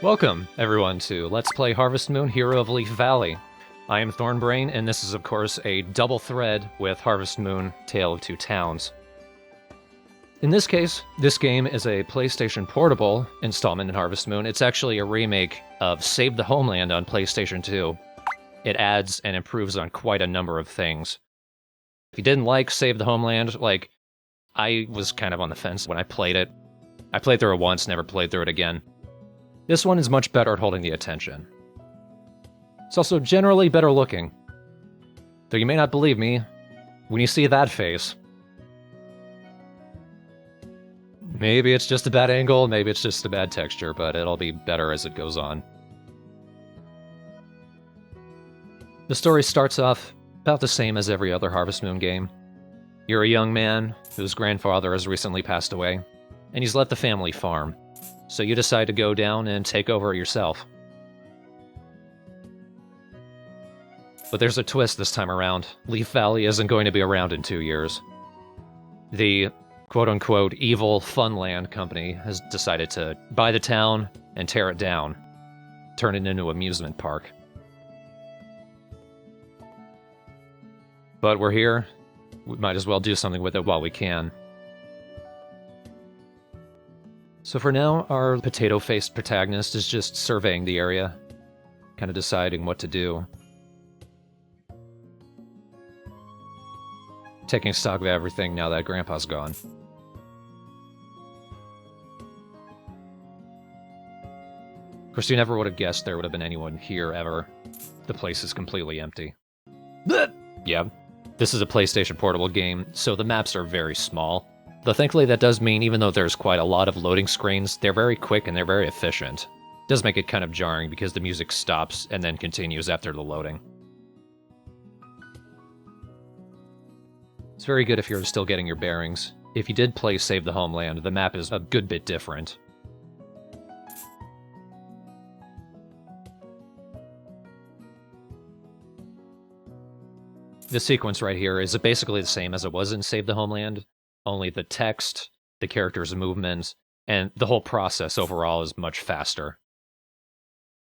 Welcome, everyone, to Let's Play Harvest Moon, Hero of Leaf Valley. I am Thornbrain, and this is, of course, a double thread with Harvest Moon, Tale of Two Towns. In this case, this game is a PlayStation Portable installment in Harvest Moon. It's actually a remake of Save the Homeland on PlayStation 2. It adds and improves on quite a number of things. If you didn't like Save the Homeland, I was kind of on the fence when I played it. I played through it once, never played through it again. This one is much better at holding the attention. It's also generally better looking. Though you may not believe me, when you see that face, maybe it's just a bad angle, maybe it's just a bad texture, but it'll be better as it goes on. The story starts off about the same as every other Harvest Moon game. You're a young man whose grandfather has recently passed away, and he's left the family farm. So you decide to go down and take over yourself. But there's a twist this time around. Leaf Valley isn't going to be around in 2 years. The quote-unquote evil Funland company has decided to buy the town and tear it down, turn it into an amusement park. But we're here. We might as well do something with it while we can. So for now, our potato-faced protagonist is just surveying the area, kind of deciding what to do. Taking stock of everything now that Grandpa's gone. Of course, you never would have guessed there would have been anyone here ever. The place is completely empty. Yeah, this is a PlayStation Portable game, so the maps are very small. Though thankfully that does mean, even though there's quite a lot of loading screens, they're very quick and they're very efficient. It does make it kind of jarring because the music stops and then continues after the loading. It's very good if you're still getting your bearings. If you did play Save the Homeland, the map is a good bit different. This sequence right here is basically the same as it was in Save the Homeland. Only the text, the characters' movements, and the whole process overall is much faster.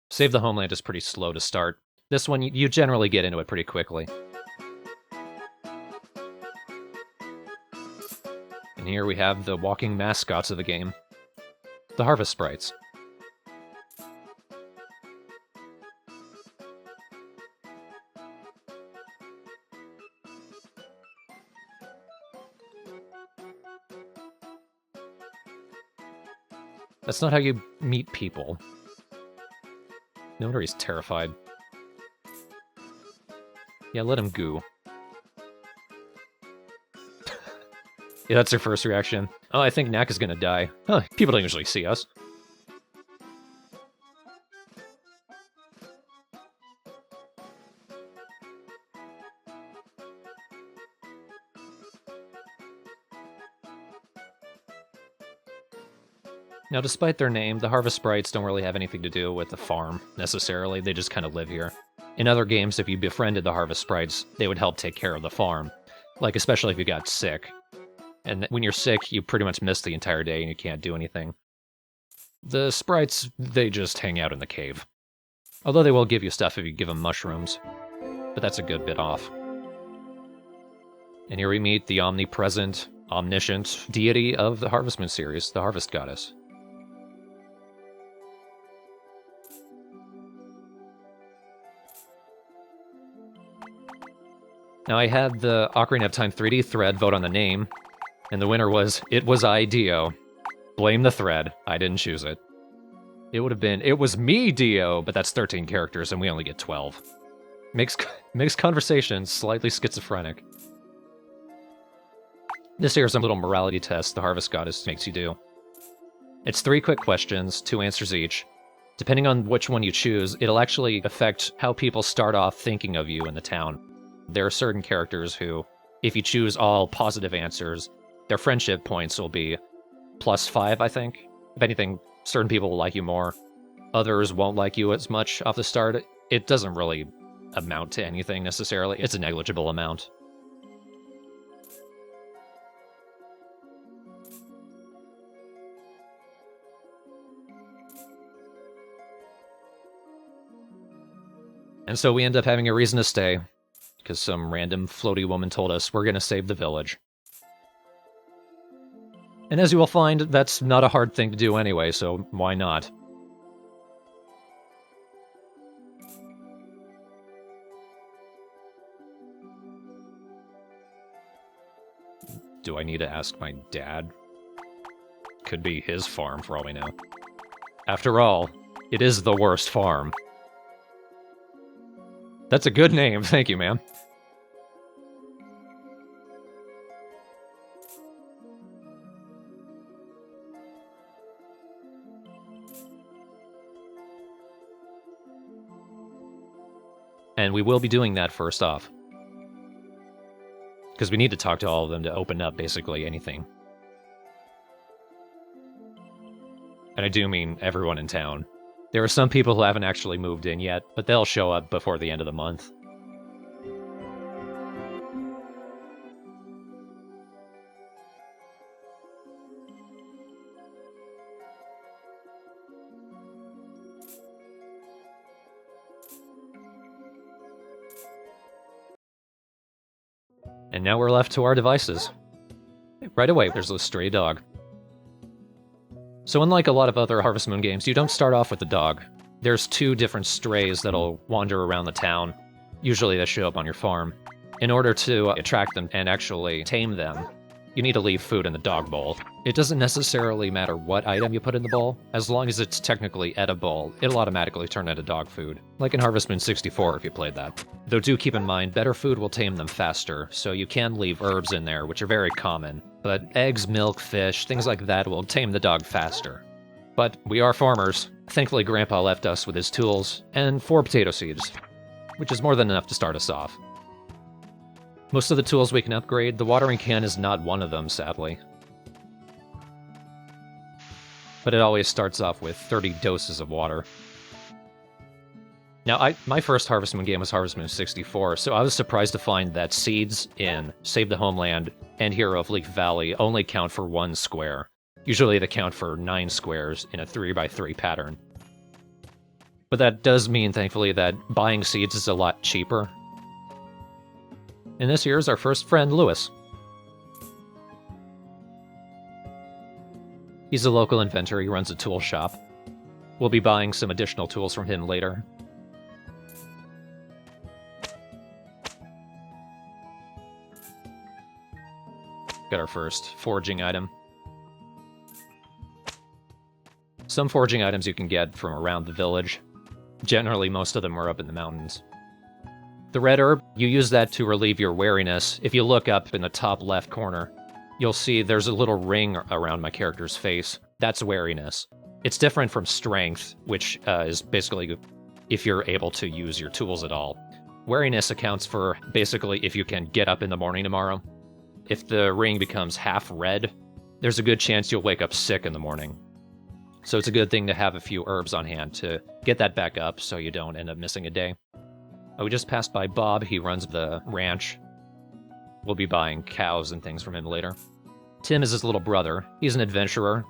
Save the Homeland is pretty slow to start. This one, you generally get into it pretty quickly. And here we have the walking mascots of the game. The harvest sprites. That's not how you meet people. No wonder he's terrified. Yeah, let him goo. Yeah, that's their first reaction. Oh, I think Knack is gonna die. Huh, people don't usually see us. Now, despite their name, the Harvest Sprites don't really have anything to do with the farm, necessarily. They just kind of live here. In other games, if you befriended the Harvest Sprites, they would help take care of the farm. Like, especially if you got sick. And when you're sick, you pretty much miss the entire day and you can't do anything. The sprites, they just hang out in the cave. Although they will give you stuff if you give them mushrooms. But that's a good bit off. And here we meet the omnipresent, omniscient deity of the Harvest Moon series, the Harvest Goddess. Now, I had the Ocarina of Time 3D thread vote on the name, and the winner was, it was Dio. Blame the thread, I didn't choose it. It would have been, it was me, Dio, but that's 13 characters and we only get 12. Makes conversation slightly schizophrenic. This here's a little morality test the Harvest Goddess makes you do. It's 3 quick questions, 2 answers each. Depending on which one you choose, it'll actually affect how people start off thinking of you in the town. There are certain characters who, if you choose all positive answers, their friendship points will be +5, I think. If anything, certain people will like you more. Others won't like you as much off the start. It doesn't really amount to anything necessarily. It's a negligible amount. And so we end up having a reason to stay, because some random floaty woman told us we're going to save the village. And as you will find, that's not a hard thing to do anyway, so why not? Do I need to ask my dad? Could be his farm for all we know. After all, it is the worst farm. That's a good name, thank you, ma'am. And we will be doing that first off. Because we need to talk to all of them to open up basically anything. And I do mean everyone in town. There are some people who haven't actually moved in yet, but they'll show up before the end of the month. And now we're left to our devices. Right away, there's a stray dog. So unlike a lot of other Harvest Moon games, you don't start off with the dog. There's 2 different strays that'll wander around the town. Usually they show up on your farm. In order to attract them and actually tame them, you need to leave food in the dog bowl. It doesn't necessarily matter what item you put in the bowl. As long as it's technically edible, it'll automatically turn into dog food. Like in Harvest Moon 64 if you played that. Though do keep in mind, better food will tame them faster, so you can leave herbs in there, which are very common. But eggs, milk, fish, things like that will tame the dog faster. But we are farmers. Thankfully Grandpa left us with his tools, and 4 potato seeds, which is more than enough to start us off. Most of the tools we can upgrade, the watering can is not one of them, sadly. But it always starts off with 30 doses of water. Now, my first Harvest Moon game was Harvest Moon 64, so I was surprised to find that seeds in Save the Homeland and Hero of Leaf Valley only count for 1 square. Usually they count for 9 squares in a 3x3 pattern. But that does mean, thankfully, that buying seeds is a lot cheaper. And this here is our first friend, Lewis. He's a local inventor, he runs a tool shop. We'll be buying some additional tools from him later. Got our first foraging item. Some foraging items you can get from around the village. Generally, most of them are up in the mountains. The red herb, you use that to relieve your wariness. If you look up in the top left corner, you'll see there's a little ring around my character's face. That's wariness. It's different from strength, which is basically if you're able to use your tools at all. Wariness accounts for basically if you can get up in the morning tomorrow. If the ring becomes half red, there's a good chance you'll wake up sick in the morning. So it's a good thing to have a few herbs on hand to get that back up so you don't end up missing a day. We just passed by Bob, he runs the ranch. We'll be buying cows and things from him later. Tim is his little brother. He's an adventurer.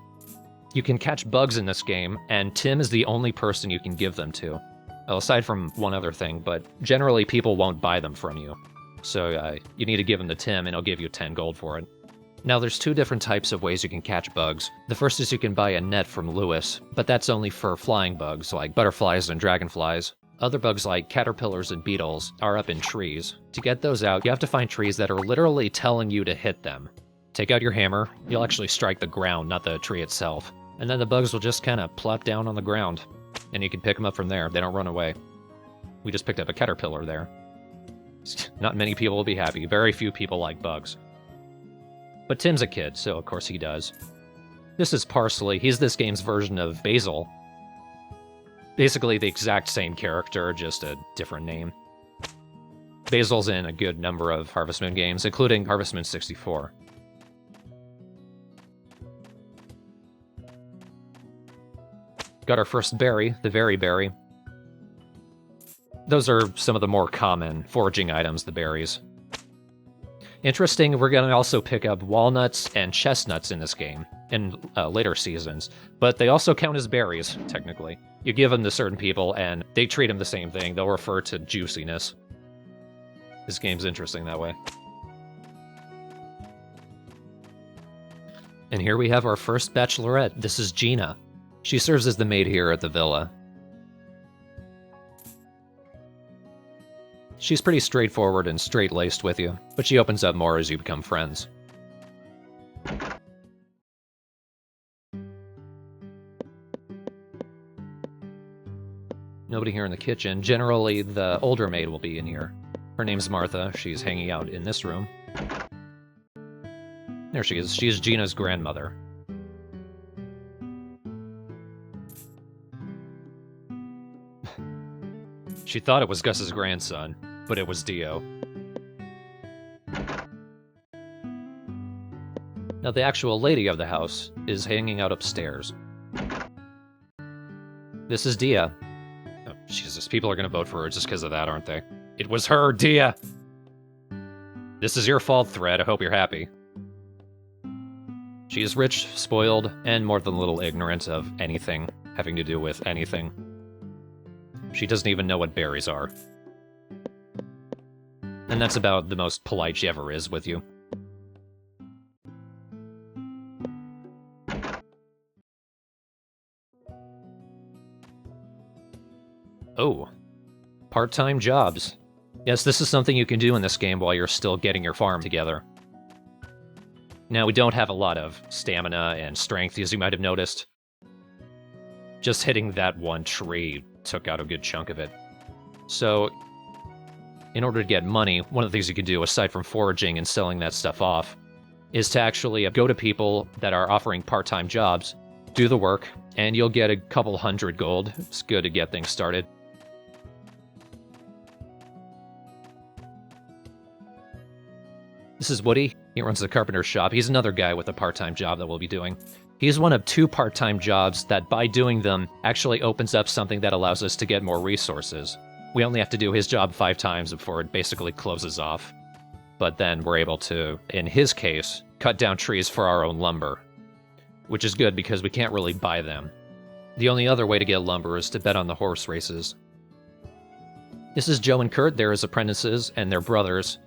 You can catch bugs in this game, and Tim is the only person you can give them to. Well, aside from one other thing, but generally people won't buy them from you. So you need to give them to Tim, and he'll give you 10 gold for it. Now, there's 2 different types of ways you can catch bugs. The first is you can buy a net from Lewis, but that's only for flying bugs, like butterflies and dragonflies. Other bugs like caterpillars and beetles are up in trees. To get those out, you have to find trees that are literally telling you to hit them. Take out your hammer, you'll actually strike the ground, not the tree itself. And then the bugs will just kind of plop down on the ground. And you can pick them up from there, they don't run away. We just picked up a caterpillar there. Not many people will be happy, very few people like bugs. But Tim's a kid, so of course he does. This is Parsley, he's this game's version of Basil. Basically the exact same character, just a different name. Basil's in a good number of Harvest Moon games, including Harvest Moon 64. Got our first berry, the Very Berry. Those are some of the more common foraging items, the berries. Interesting, we're going to also pick up walnuts and chestnuts in this game, in later seasons, but they also count as berries, technically. You give them to certain people, and they treat them the same thing. They'll refer to juiciness. This game's interesting that way. And here we have our first bachelorette. This is Gina. She serves as the maid here at the villa. She's pretty straightforward and straight-laced with you, but she opens up more as you become friends. Nobody here in the kitchen. Generally, the older maid will be in here. Her name's Martha. She's hanging out in this room. There she is. She's Gina's grandmother. She thought it was Gus's grandson, but it was Dio. Now, the actual lady of the house is hanging out upstairs. This is Dia. Oh, Jesus, people are gonna vote for her just because of that, aren't they? It was her, Dia! This is your fault, Thread. I hope you're happy. She is rich, spoiled, and more than a little ignorant of anything having to do with anything. She doesn't even know what berries are. And that's about the most polite she ever is with you. Oh. Part-time jobs. Yes, this is something you can do in this game while you're still getting your farm together. Now, we don't have a lot of stamina and strength, as you might have noticed. Just hitting that one tree took out a good chunk of it. So, in order to get money, one of the things you can do, aside from foraging and selling that stuff off, is to actually go to people that are offering part-time jobs, do the work, and you'll get a couple hundred gold. It's good to get things started. This is Woody. He runs the carpenter's shop. He's another guy with a part-time job that we'll be doing. He's one of 2 part-time jobs that, by doing them, actually opens up something that allows us to get more resources. We only have to do his job 5 times before it basically closes off. But then we're able to, in his case, cut down trees for our own lumber. Which is good because we can't really buy them. The only other way to get lumber is to bet on the horse races. This is Joe and Kurt. They're his apprentices, and they're brothers.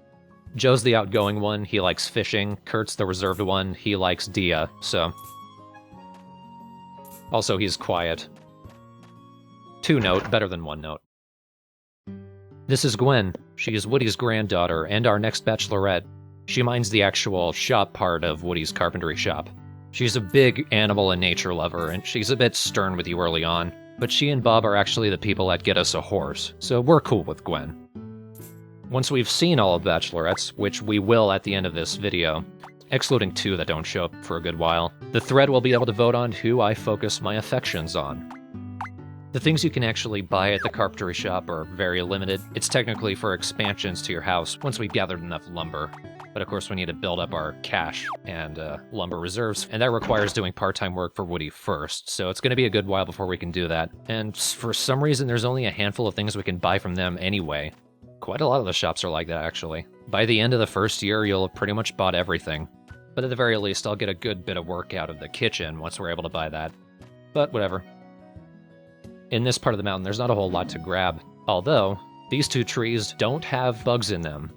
Joe's the outgoing one. He likes fishing. Kurt's the reserved one. He likes Dia, so... Also, he's quiet. 2 note, better than 1 note. This is Gwen. She is Woody's granddaughter and our next bachelorette. She minds the actual shop part of Woody's carpentry shop. She's a big animal and nature lover, and she's a bit stern with you early on, but she and Bob are actually the people that get us a horse, so we're cool with Gwen. Once we've seen all of the bachelorettes, which we will at the end of this video, excluding 2 that don't show up for a good while, the thread will be able to vote on who I focus my affections on. The things you can actually buy at the carpentry shop are very limited. It's technically for expansions to your house once we've gathered enough lumber. But of course we need to build up our cash and lumber reserves, and that requires doing part-time work for Woody first, so it's going to be a good while before we can do that. And for some reason there's only a handful of things we can buy from them anyway. Quite a lot of the shops are like that, actually. By the end of the first year, you'll have pretty much bought everything. But at the very least, I'll get a good bit of work out of the kitchen once we're able to buy that. But whatever. In this part of the mountain, there's not a whole lot to grab. Although, these 2 trees don't have bugs in them.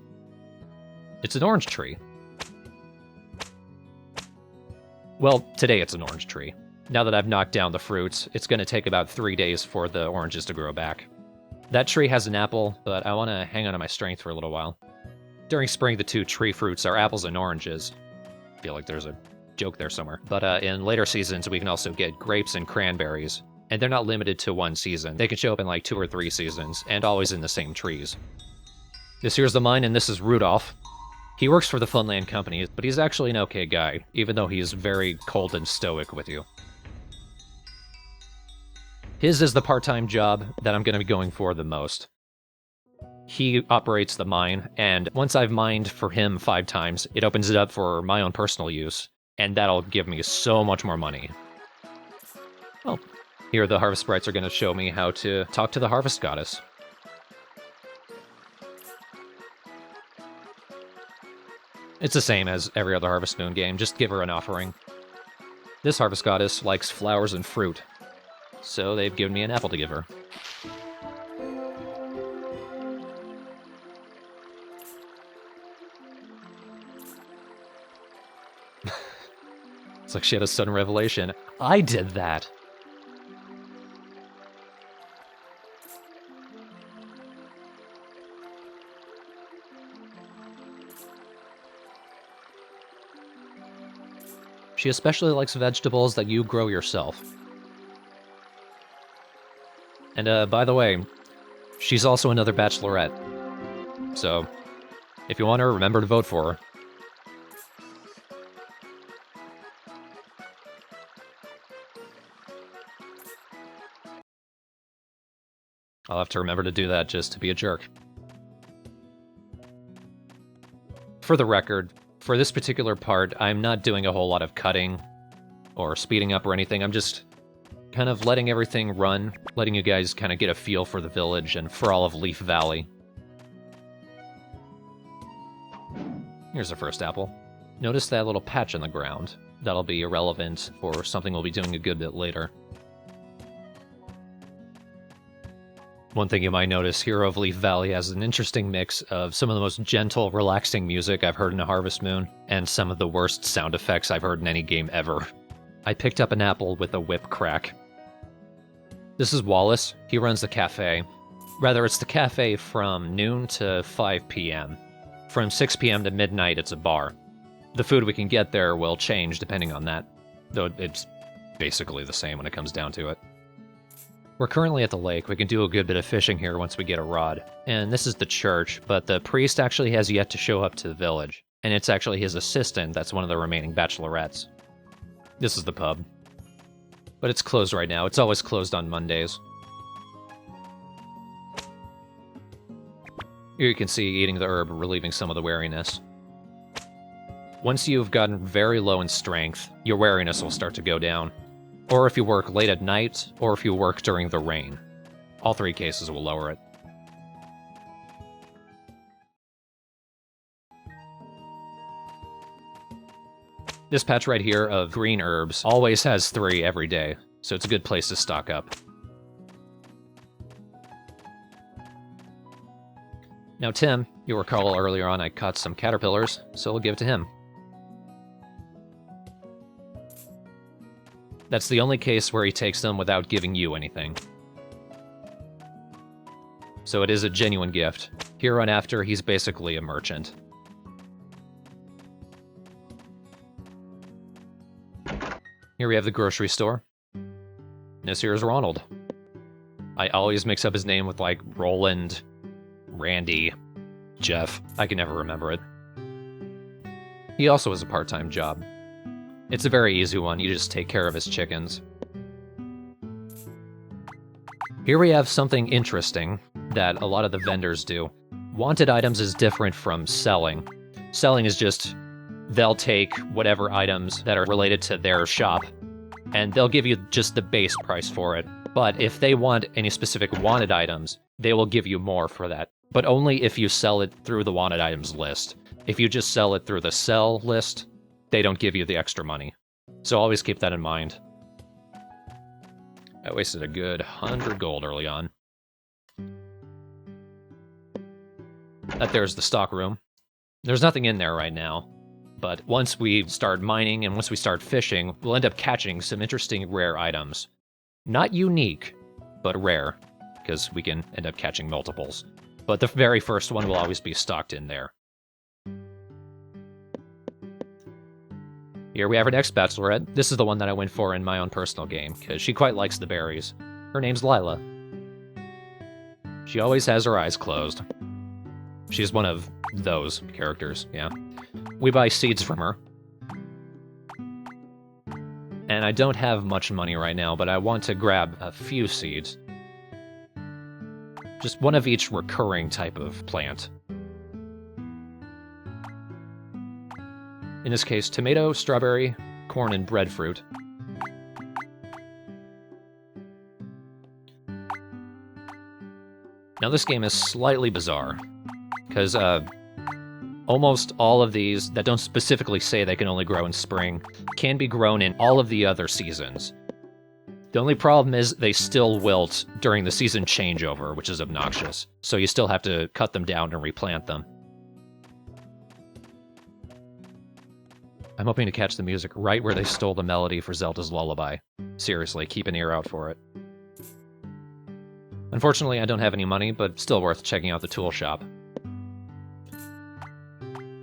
It's an orange tree. Well, today it's an orange tree. Now that I've knocked down the fruits, it's going to take about 3 days for the oranges to grow back. That tree has an apple, but I want to hang on to my strength for a little while. During spring, the 2 tree fruits are apples and oranges. I feel like there's a joke there somewhere. But in later seasons, we can also get grapes and cranberries. And they're not limited to 1 season. They can show up in like 2 or 3 seasons, and always in the same trees. This here's the mine, and this is Rudolph. He works for the Funland Company, but he's actually an okay guy, even though he's very cold and stoic with you. His is the part-time job that I'm going to be going for the most. He operates the mine, and once I've mined for him 5 times, it opens it up for my own personal use, and that'll give me so much more money. Well, here the harvest sprites are going to show me how to talk to the harvest goddess. It's the same as every other Harvest Moon game, just give her an offering. This Harvest Goddess likes flowers and fruit, so they've given me an apple to give her. It's like she had a sudden revelation. I did that! She especially likes vegetables that you grow yourself. And by the way, she's also another bachelorette. So, if you want her, remember to vote for her. I'll have to remember to do that just to be a jerk. For the record, for this particular part, I'm not doing a whole lot of cutting or speeding up or anything. I'm just kind of letting everything run, letting you guys kind of get a feel for the village and for all of Leaf Valley. Here's the first apple. Notice that little patch on the ground. That'll be irrelevant for something we'll be doing a good bit later. One thing you might notice, Hero of Leaf Valley has an interesting mix of some of the most gentle, relaxing music I've heard in a Harvest Moon, and some of the worst sound effects I've heard in any game ever. I picked up an apple with a whip crack. This is Wallace. He runs the cafe. Rather, it's the cafe from noon to 5 p.m. From 6 p.m. to midnight, it's a bar. The food we can get there will change depending on that, though it's basically the same when it comes down to it. We're currently at the lake. We can do a good bit of fishing here once we get a rod. And this is the church, but the priest actually has yet to show up to the village. And it's actually his assistant that's one of the remaining bachelorettes. This is the pub. But it's closed right now. It's always closed on Mondays. Here you can see eating the herb relieving some of the wariness. Once you've gotten very low in strength, your wariness will start to go down. Or if you work late at night, or if you work during the rain. All three cases will lower it. This patch right here of green herbs always has 3 every day, so it's a good place to stock up. Now Tim, you'll recall earlier on I caught some caterpillars, so we'll give it to him. That's the only case where he takes them without giving you anything. So it is a genuine gift. Here on after, he's basically a merchant. Here we have the grocery store. This here is Ronald. I always mix up his name with like Roland, Randy, Jeff. I can never remember it. He also has a part-time job. It's a very easy one, you just take care of his chickens. Here we have something interesting that a lot of the vendors do. Wanted items is different from selling. Selling is just, they'll take whatever items that are related to their shop, and they'll give you just the base price for it. But if they want any specific wanted items, they will give you more for that. But only if you sell it through the wanted items list. If you just sell it through the sell list, they don't give you the extra money. So always keep that in mind. I wasted a good 100 gold early on. That there's the stock room. There's nothing in there right now, but once we start mining and once we start fishing, we'll end up catching some interesting rare items. Not unique, but rare, because we can end up catching multiples. But the very first one will always be stocked in there. Here we have our next bachelorette. This is the one that I went for in my own personal game, because she quite likes the berries. Her name's Lila. She always has her eyes closed. She's one of those characters, yeah. We buy seeds from her. And I don't have much money right now, but I want to grab a few seeds. Just one of each recurring type of plant. In this case, tomato, strawberry, corn, and breadfruit. Now this game is slightly bizarre, because Almost all of these that don't specifically say they can only grow in spring can be grown in all of the other seasons. The only problem is they still wilt during the season changeover, which is obnoxious, so you still have to cut them down and replant them. I'm hoping to catch the music right where they stole the melody for Zelda's Lullaby. Seriously, keep an ear out for it. Unfortunately, I don't have any money, but still worth checking out the tool shop.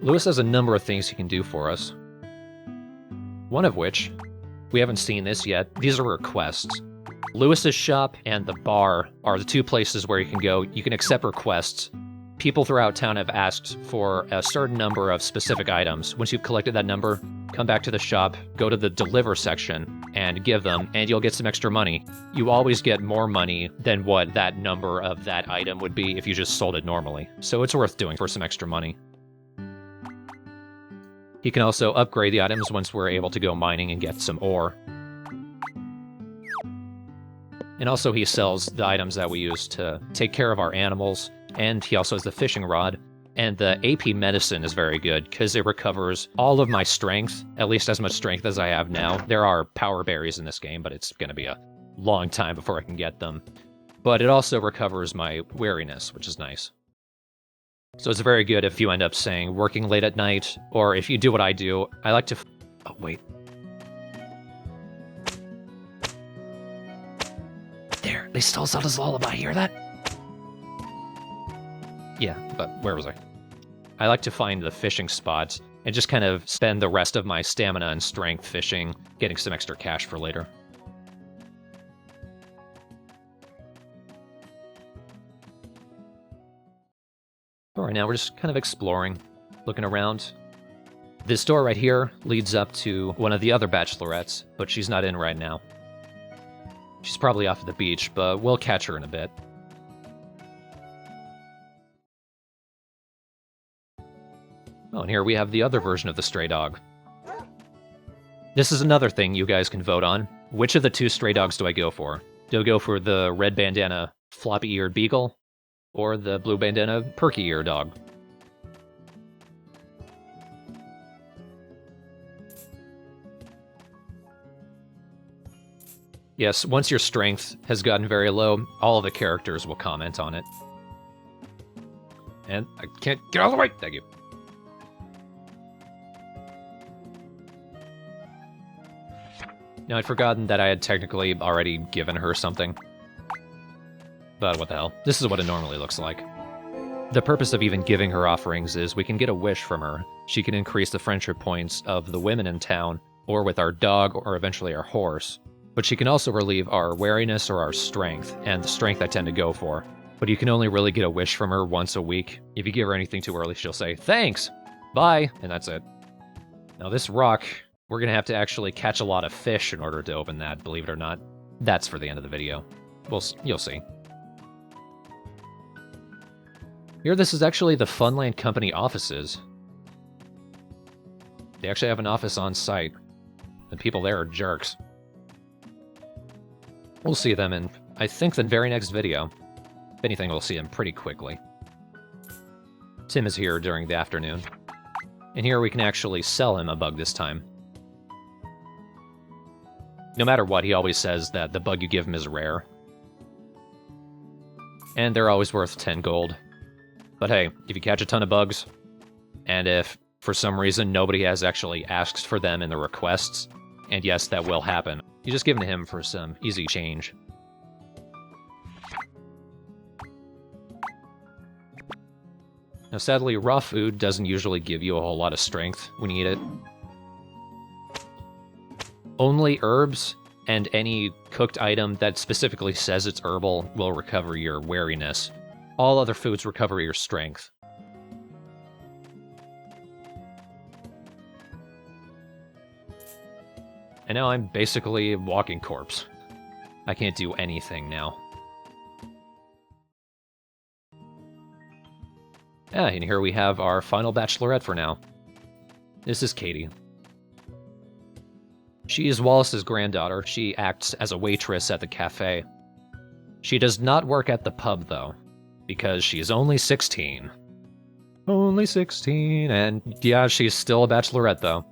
Lewis has a number of things he can do for us. One of which, we haven't seen this yet, these are requests. Lewis's shop and the bar are the two places where you can go. You can accept requests. People throughout town have asked for a certain number of specific items. Once you've collected that number, come back to the shop, go to the deliver section, and give them, and you'll get some extra money. You always get more money than what that number of that item would be if you just sold it normally. So it's worth doing for some extra money. He can also upgrade the items once we're able to go mining and get some ore. And also he sells the items that we use to take care of our animals, and he also has the fishing rod. And the AP medicine is very good, because it recovers all of my strength, at least as much strength as I have now. There are power berries in this game, but it's going to be a long time before I can get them. But it also recovers my weariness, which is nice. So it's very good if you end up saying working late at night, or if you do what I do. I like to... Oh, wait. There, they stole Zelda's Lullaby, hear that? Yeah, but where was I? I like to find the fishing spots and just kind of spend the rest of my stamina and strength fishing, getting some extra cash for later. Alright, now we're just kind of exploring, looking around. This door right here leads up to one of the other bachelorettes, but she's not in right now. She's probably off at the beach, but we'll catch her in a bit. Oh, and here we have the other version of the stray dog. This is another thing you guys can vote on. Which of the two stray dogs do I go for? Do I go for the red bandana floppy-eared beagle, or the blue bandana perky-eared dog? Yes, once your strength has gotten very low, all of the characters will comment on it. And I can't get out of the way! Thank you. Now, I'd forgotten that I had technically already given her something. But what the hell. This is what it normally looks like. The purpose of even giving her offerings is we can get a wish from her. She can increase the friendship points of the women in town, or with our dog, or eventually our horse. But she can also relieve our wariness or our strength, and the strength I tend to go for. But you can only really get a wish from her once a week. If you give her anything too early, she'll say, "Thanks! Bye!" And that's it. Now this rock... We're going to have to actually catch a lot of fish in order to open that, believe it or not. That's for the end of the video. You'll see. Here, this is actually the Funland Company offices. They actually have an office on site. The people there are jerks. We'll see them in, I think, the very next video. If anything, we'll see them pretty quickly. Tim is here during the afternoon. And here we can actually sell him a bug this time. No matter what, he always says that the bug you give him is rare. And they're always worth 10 gold. But hey, if you catch a ton of bugs, and if, for some reason, nobody has actually asked for them in the requests, and yes, that will happen, you just give them to him for some easy change. Now sadly, raw food doesn't usually give you a whole lot of strength when you eat it. Only herbs and any cooked item that specifically says it's herbal will recover your wariness. All other foods recover your strength. And now I'm basically a walking corpse. I can't do anything now. Yeah, and here we have our final bachelorette for now. This is Katie. She is Wallace's granddaughter. She acts as a waitress at the cafe. She does not work at the pub, though, because she is only 16. Only 16, and yeah, she's still a bachelorette, though.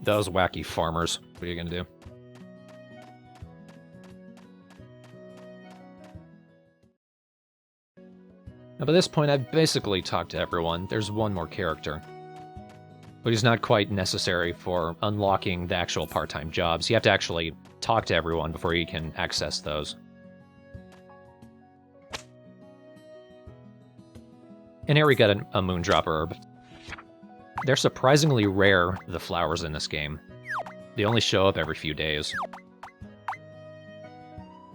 Those wacky farmers. What are you gonna do? Now, by this point, I've basically talked to everyone. There's one more character. But he's not quite necessary for unlocking the actual part-time jobs. You have to actually talk to everyone before you can access those. And here we got a Moondrop herb. They're surprisingly rare, the flowers in this game. They only show up every few days.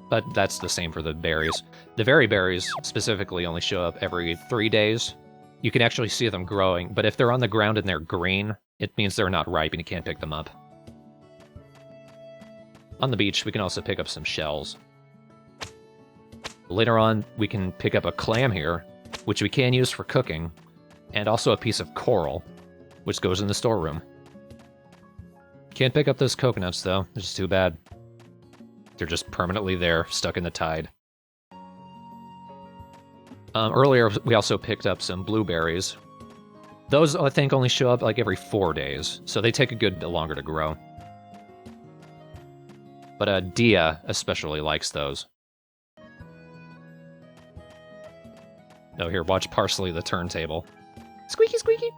But that's the same for the berries. The very berries specifically only show up every 3 days. You can actually see them growing, but if they're on the ground and they're green, it means they're not ripe and you can't pick them up. On the beach, we can also pick up some shells. Later on, we can pick up a clam here, which we can use for cooking, and also a piece of coral, which goes in the storeroom. Can't pick up those coconuts, though. It's just too bad. They're just permanently there, stuck in the tide. Earlier, we also picked up some blueberries. Those, I think, only show up like every 4 days, so they take a good bit longer to grow. But Dia especially likes those. Oh, here, watch Parsley the turntable. Squeaky, squeaky!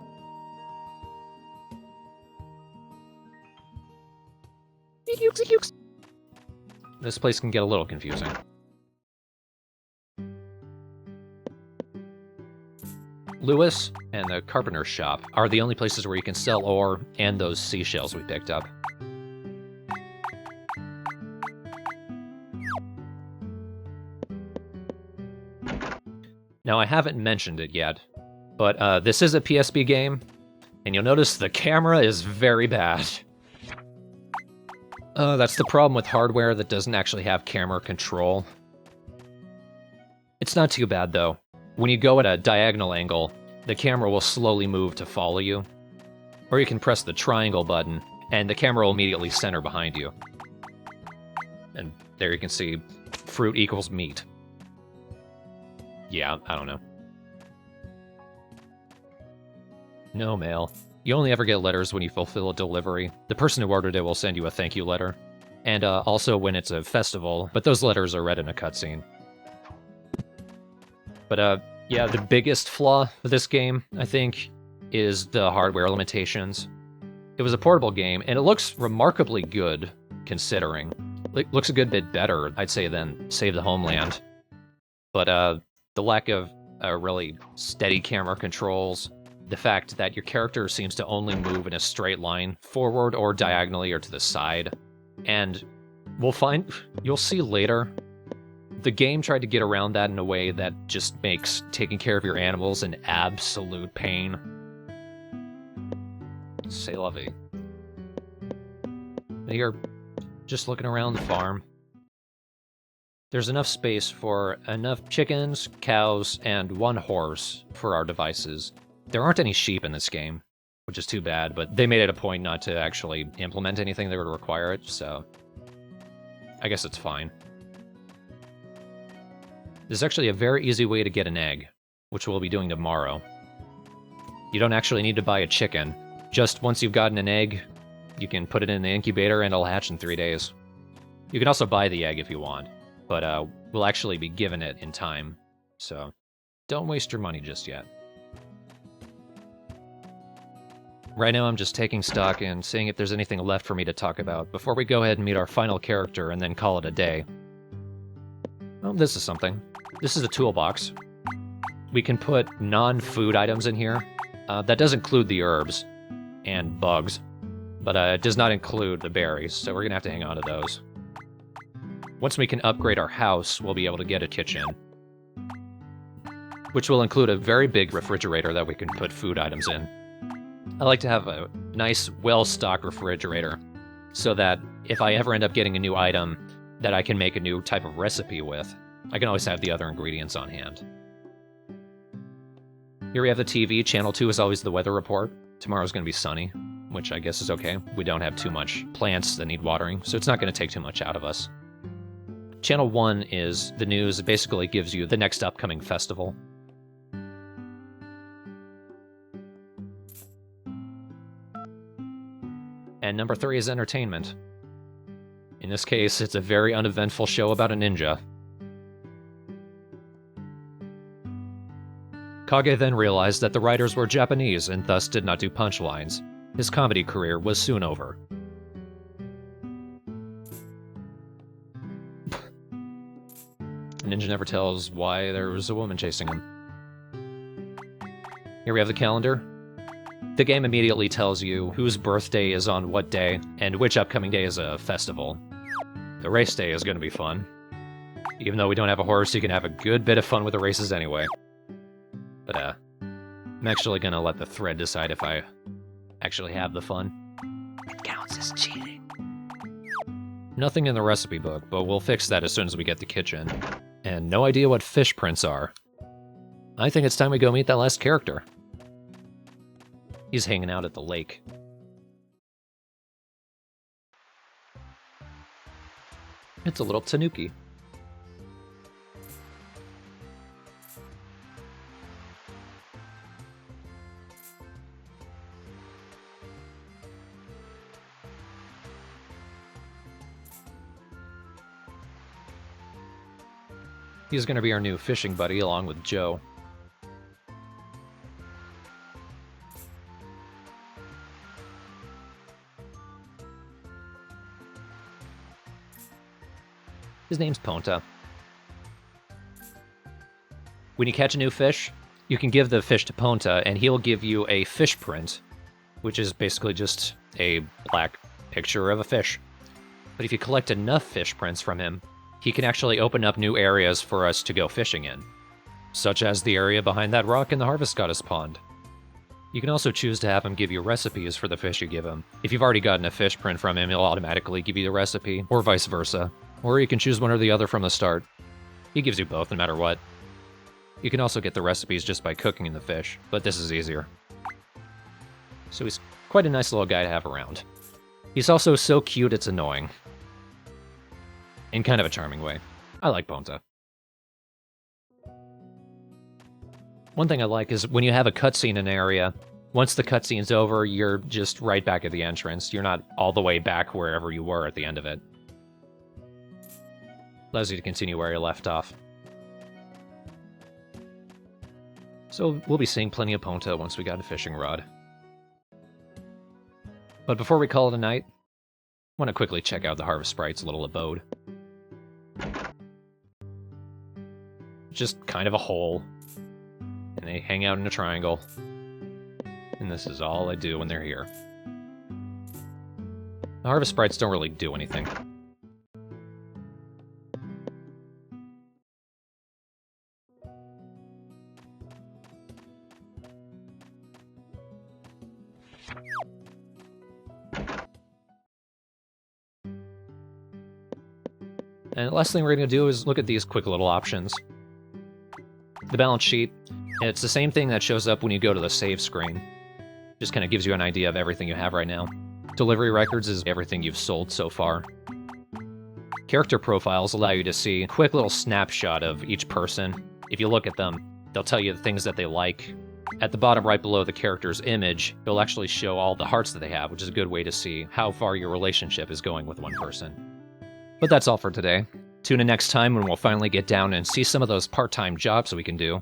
This place can get a little confusing. Lewis and the carpenter's shop are the only places where you can sell ore and those seashells we picked up. Now, I haven't mentioned it yet, but this is a PSP game, and you'll notice the camera is very bad. That's the problem with hardware that doesn't actually have camera control. It's not too bad, though. When you go at a diagonal angle, the camera will slowly move to follow you. Or you can press the triangle button, and the camera will immediately center behind you. And there you can see fruit equals meat. Yeah, I don't know. No mail. You only ever get letters when you fulfill a delivery. The person who ordered it will send you a thank you letter. And also when it's a festival, but those letters are read in a cutscene. But yeah, the biggest flaw of this game, I think, is the hardware limitations. It was a portable game, and it looks remarkably good, considering. It looks a good bit better, I'd say, than Save the Homeland. But the lack of really steady camera controls, the fact that your character seems to only move in a straight line, forward or diagonally or to the side, and you'll see later, the game tried to get around that in a way that just makes taking care of your animals an absolute pain. C'est la vie. You're just looking around the farm. There's enough space for enough chickens, cows, and 1 horse for our devices. There aren't any sheep in this game, which is too bad, but they made it a point not to actually implement anything that would require it, so I guess it's fine. There's actually a very easy way to get an egg, which we'll be doing tomorrow. You don't actually need to buy a chicken. Just once you've gotten an egg, you can put it in the incubator and it'll hatch in 3 days. You can also buy the egg if you want, but we'll actually be given it in time, so don't waste your money just yet. Right now I'm just taking stock and seeing if there's anything left for me to talk about before we go ahead and meet our final character and then call it a day. Well, this is something. This is a toolbox. We can put non-food items in here. That does include the herbs and bugs, but it does not include the berries, so we're gonna have to hang on to those. Once we can upgrade our house, we'll be able to get a kitchen, which will include a very big refrigerator that we can put food items in. I like to have a nice, well-stocked refrigerator, so that if I ever end up getting a new item that I can make a new type of recipe with, I can always have the other ingredients on hand. Here we have the TV. Channel 2 is always the weather report. Tomorrow's going to be sunny, which I guess is okay. We don't have too much plants that need watering, so it's not going to take too much out of us. Channel 1 is the news. It basically gives you the next upcoming festival. And number 3 is entertainment. In this case, it's a very uneventful show about a ninja. Kage then realized that the writers were Japanese and thus did not do punchlines. His comedy career was soon over. The ninja never tells why there was a woman chasing him. Here we have the calendar. The game immediately tells you whose birthday is on what day, and which upcoming day is a festival. The race day is going to be fun. Even though we don't have a horse, you can have a good bit of fun with the races anyway. But, I'm actually going to let the thread decide if I actually have the fun. It counts as cheating. Nothing in the recipe book, but we'll fix that as soon as we get the kitchen. And no idea what fish prints are. I think it's time we go meet that last character. He's hanging out at the lake. It's a little tanuki. He's going to be our new fishing buddy along with Joe. His name's Ponta. When you catch a new fish, you can give the fish to Ponta, and he'll give you a fish print, which is basically just a black picture of a fish. But if you collect enough fish prints from him, he can actually open up new areas for us to go fishing in, such as the area behind that rock in the Harvest Goddess Pond. You can also choose to have him give you recipes for the fish you give him. If you've already gotten a fish print from him, he'll automatically give you the recipe, or vice versa. Or you can choose one or the other from the start. He gives you both no matter what. You can also get the recipes just by cooking the fish, but this is easier. So he's quite a nice little guy to have around. He's also so cute it's annoying. In kind of a charming way. I like Ponta. One thing I like is when you have a cutscene in an area, once the cutscene's over, you're just right back at the entrance. You're not all the way back wherever you were at the end of it. Allows you to continue where you left off. So we'll be seeing plenty of Ponta once we got a fishing rod. But before we call it a night, I want to quickly check out the Harvest Sprite's little abode. Just kind of a hole. And they hang out in a triangle. And this is all they do when they're here. The Harvest Sprites don't really do anything. And the last thing we're going to do is look at these quick little options. The balance sheet, it's the same thing that shows up when you go to the save screen. Just kind of gives you an idea of everything you have right now. Delivery records is everything you've sold so far. Character profiles allow you to see a quick little snapshot of each person. If you look at them, they'll tell you the things that they like. At the bottom right below the character's image, it'll actually show all the hearts that they have, which is a good way to see how far your relationship is going with one person. But that's all for today. Tune in next time when we'll finally get down and see some of those part-time jobs we can do.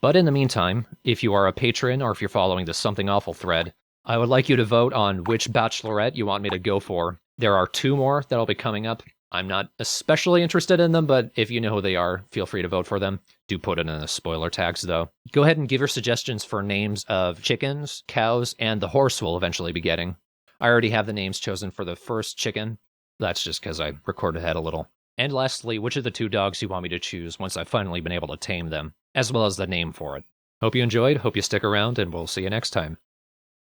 But in the meantime, if you are a patron or if you're following the Something Awful thread, I would like you to vote on which bachelorette you want me to go for. There are 2 more that'll be coming up. I'm not especially interested in them, but if you know who they are, feel free to vote for them. Do put it in the spoiler tags, though. Go ahead and give your suggestions for names of chickens, cows, and the horse we'll eventually be getting. I already have the names chosen for the first chicken. That's just because I recorded ahead a little. And lastly, which of the 2 dogs you want me to choose once I've finally been able to tame them, as well as the name for it. Hope you enjoyed, hope you stick around, and we'll see you next time.